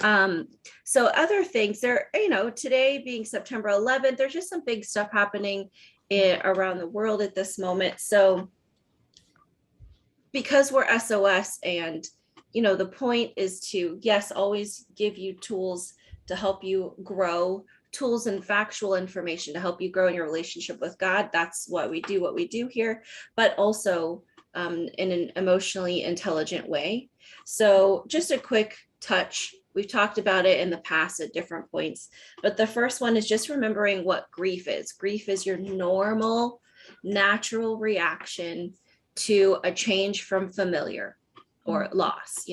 So other things there, today being September 11th, there's just some big stuff happening around the world at this moment. So because we're S.O.S and, the point is to, yes, always give you tools to help you grow, tools and factual information to help you grow in your relationship with God. That's what we do here, but also in an emotionally intelligent way. So just a quick touch. We've talked about it in the past at different points, but the first one is just remembering what grief is. Grief is your normal, natural reaction to a change from familiar or loss,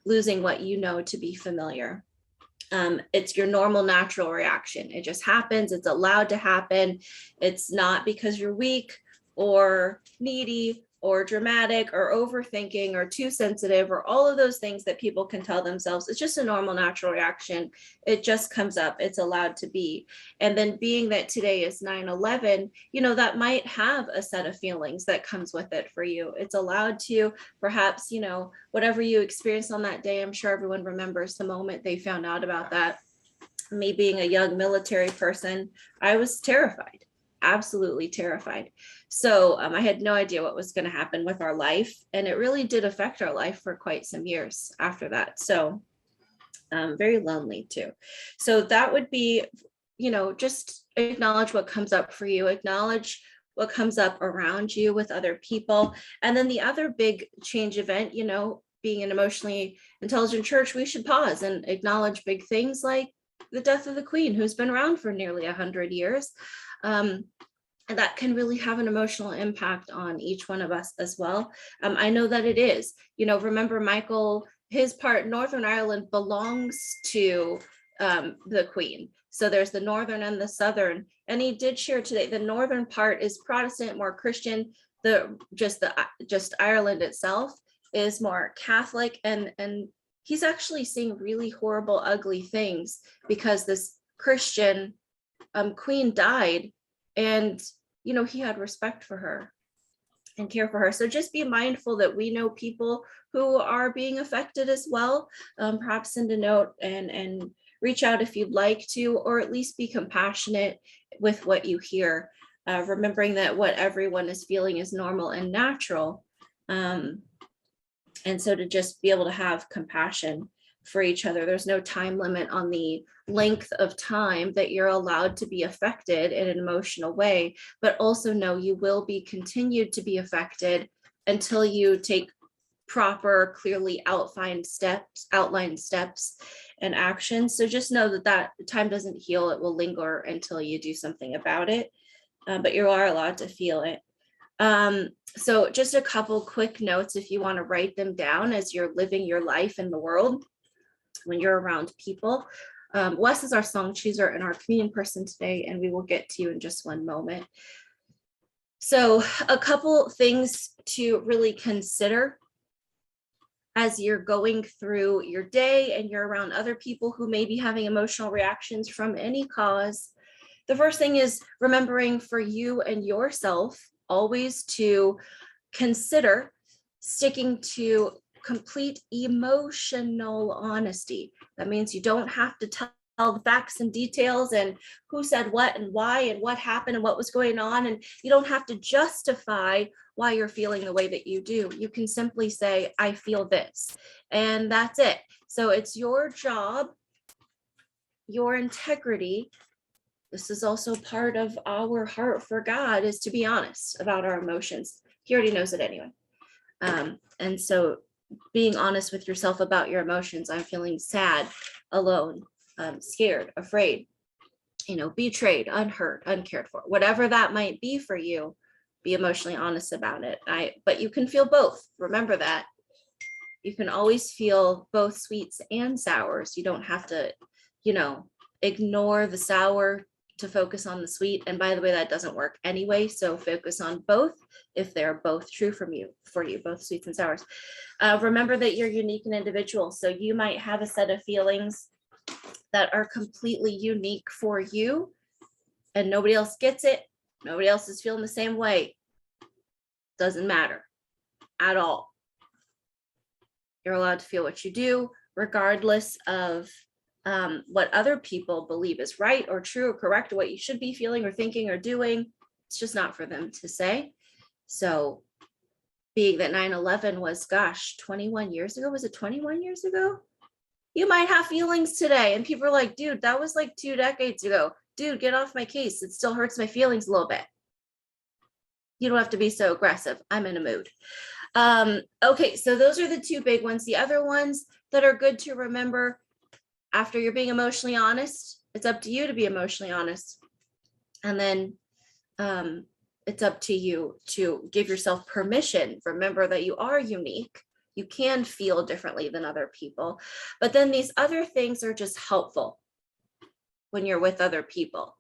losing what you know to be familiar. It's your normal, natural reaction. It just happens. It's allowed to happen. It's not because you're weak or needy or dramatic or overthinking or too sensitive or all of those things that people can tell themselves. It's just a normal, natural reaction. It just comes up. It's allowed to be. And then being that today is 9/11, that might have a set of feelings that comes with it for you. It's allowed to, perhaps, whatever you experienced on that day. I'm sure everyone remembers the moment they found out about that. Me being a young military person, I was terrified. Absolutely terrified. So I had no idea what was going to happen with our life. And it really did affect our life for quite some years after that. So very lonely too. So that would be, just acknowledge what comes up for you, acknowledge what comes up around you with other people. And then the other big change event, being an emotionally intelligent church, we should pause and acknowledge big things like the death of the Queen, who's been around for nearly 100 years. And that can really have an emotional impact on each one of us as well. I know that it is. Remember Michael, his part, Northern Ireland belongs to the Queen. So there's the Northern and the Southern. And he did share today, the Northern part is Protestant, more Christian. Just Ireland itself is more Catholic. And he's actually seeing really horrible, ugly things because this Christian Queen died, and he had respect for her and care for her. So just be mindful that we know people who are being affected as well. Perhaps send a note and reach out if you'd like to, or at least be compassionate with what you hear, remembering that what everyone is feeling is normal and natural. And so to just be able to have compassion for each other. There's no time limit on the length of time that you're allowed to be affected in an emotional way, but also know you will be continued to be affected until you take proper, clearly outlined steps and actions. So just know that time doesn't heal. It will linger until you do something about it, but you are allowed to feel it. So just a couple quick notes if you want to write them down as you're living your life in the world when you're around people. Wes is our song chooser and our communion person today, and we will get to you in just one moment. So a couple things to really consider as you're going through your day and you're around other people who may be having emotional reactions from any cause. The first thing is remembering for you and yourself always to consider sticking to complete emotional honesty. That means you don't have to tell the facts and details and who said what and why and what happened and what was going on. And you don't have to justify why you're feeling the way that you do. You can simply say, I feel this, and that's it. So it's your job, your integrity. This is also part of our heart for God, is to be honest about our emotions. He already knows it anyway. And so being honest with yourself about your emotions. I'm feeling sad, alone, scared, afraid, betrayed, unheard, uncared for, whatever that might be for you, be emotionally honest about it. But you can feel both. Remember that. You can always feel both sweets and sours. You don't have to, ignore the sour to focus on the sweet. And by the way, that doesn't work anyway. So focus on both if they're both true for you, both sweets and sours. Remember that you're unique and individual. So you might have a set of feelings that are completely unique for you and nobody else gets it. Nobody else is feeling the same way. Doesn't matter at all. You're allowed to feel what you do, regardless of what other people believe is right or true or correct, or what you should be feeling or thinking or doing. It's just not for them to say. So being that 9/11 was, gosh, 21 years ago, was it 21 years ago? You might have feelings today. And people are like, dude, that was like 2 decades ago. Dude, get off my case. It still hurts my feelings a little bit. You don't have to be so aggressive. I'm in a mood. Okay, so those are the 2 big ones. The other ones that are good to remember, after you're being emotionally honest, it's up to you to be emotionally honest. And then it's up to you to give yourself permission. Remember that you are unique. You can feel differently than other people. But then these other things are just helpful when you're with other people.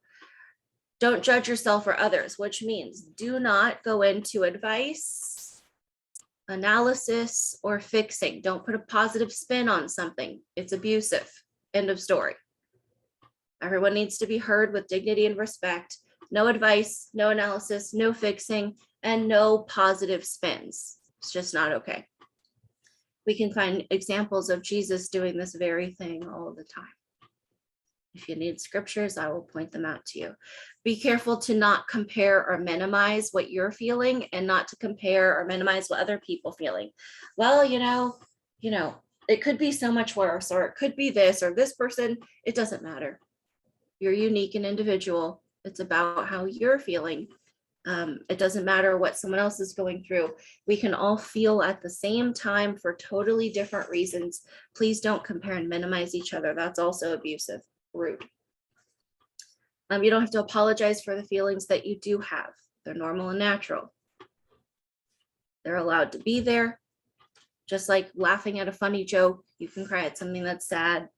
Don't judge yourself or others, which means do not go into advice, analysis, or fixing. Don't put a positive spin on something. It's abusive. End of story. Everyone needs to be heard with dignity and respect. No advice, no analysis, no fixing, and no positive spins. It's just not okay. We can find examples of Jesus doing this very thing all the time. If you need scriptures, I will point them out to you. Be careful to not compare or minimize what you're feeling, and not to compare or minimize what other people feeling. Well, you know, it could be so much worse, or it could be this or this person. It doesn't matter. You're unique and individual. It's about how you're feeling. It doesn't matter what someone else is going through. We can all feel at the same time for totally different reasons. Please don't compare and minimize each other. That's also abusive, rude. You don't have to apologize for the feelings that you do have. They're normal and natural. They're allowed to be there. Just like laughing at a funny joke, you can cry at something that's sad,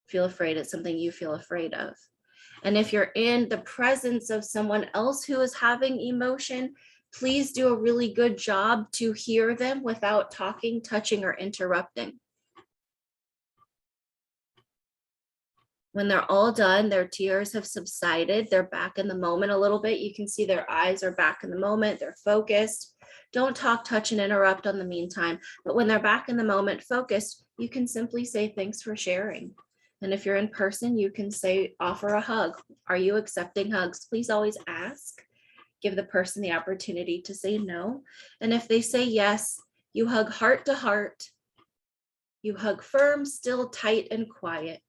feel afraid at something you feel afraid of. And if you're in the presence of someone else who is having emotion, please do a really good job to hear them without talking, touching, or interrupting. When they're all done, their tears have subsided, they're back in the moment a little bit. You can see their eyes are back in the moment, they're focused. Don't talk, touch, and interrupt on the meantime. But when they're back in the moment, focused, you can simply say, thanks for sharing. And if you're in person, you can say, offer a hug. Are you accepting hugs? Please always ask. Give the person the opportunity to say no. And if they say yes, you hug heart to heart. You hug firm, still, tight, and quiet.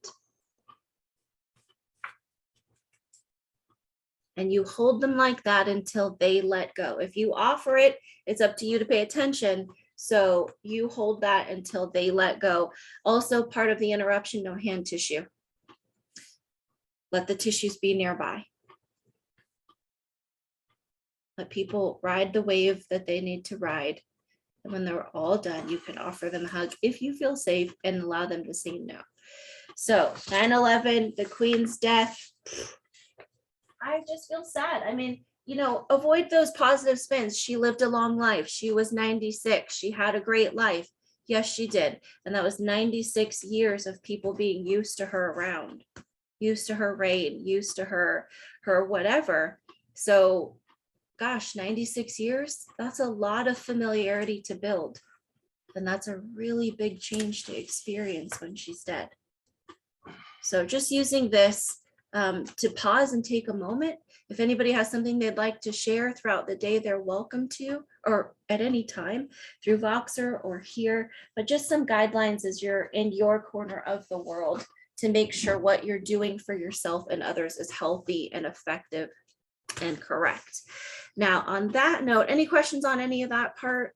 And you hold them like that until they let go. If you offer it, it's up to you to pay attention. So you hold that until they let go. Also, part of the interruption, no hand tissue. Let the tissues be nearby. Let people ride the wave that they need to ride. And when they're all done, you can offer them a hug if you feel safe and allow them to say no. So 9/11, the Queen's death. I just feel sad. I mean, avoid those positive spins. She lived a long life. She was 96. She had a great life. Yes, she did. And that was 96 years of people being used to her around, used to her reign, used to her whatever. So, gosh, 96 years, that's a lot of familiarity to build. And that's a really big change to experience when she's dead. So just using this to pause and take a moment. If anybody has something they'd like to share throughout the day, they're welcome to, or at any time through Voxer or here, but just some guidelines as you're in your corner of the world to make sure what you're doing for yourself and others is healthy and effective and correct. Now, on that note, any questions on any of that part?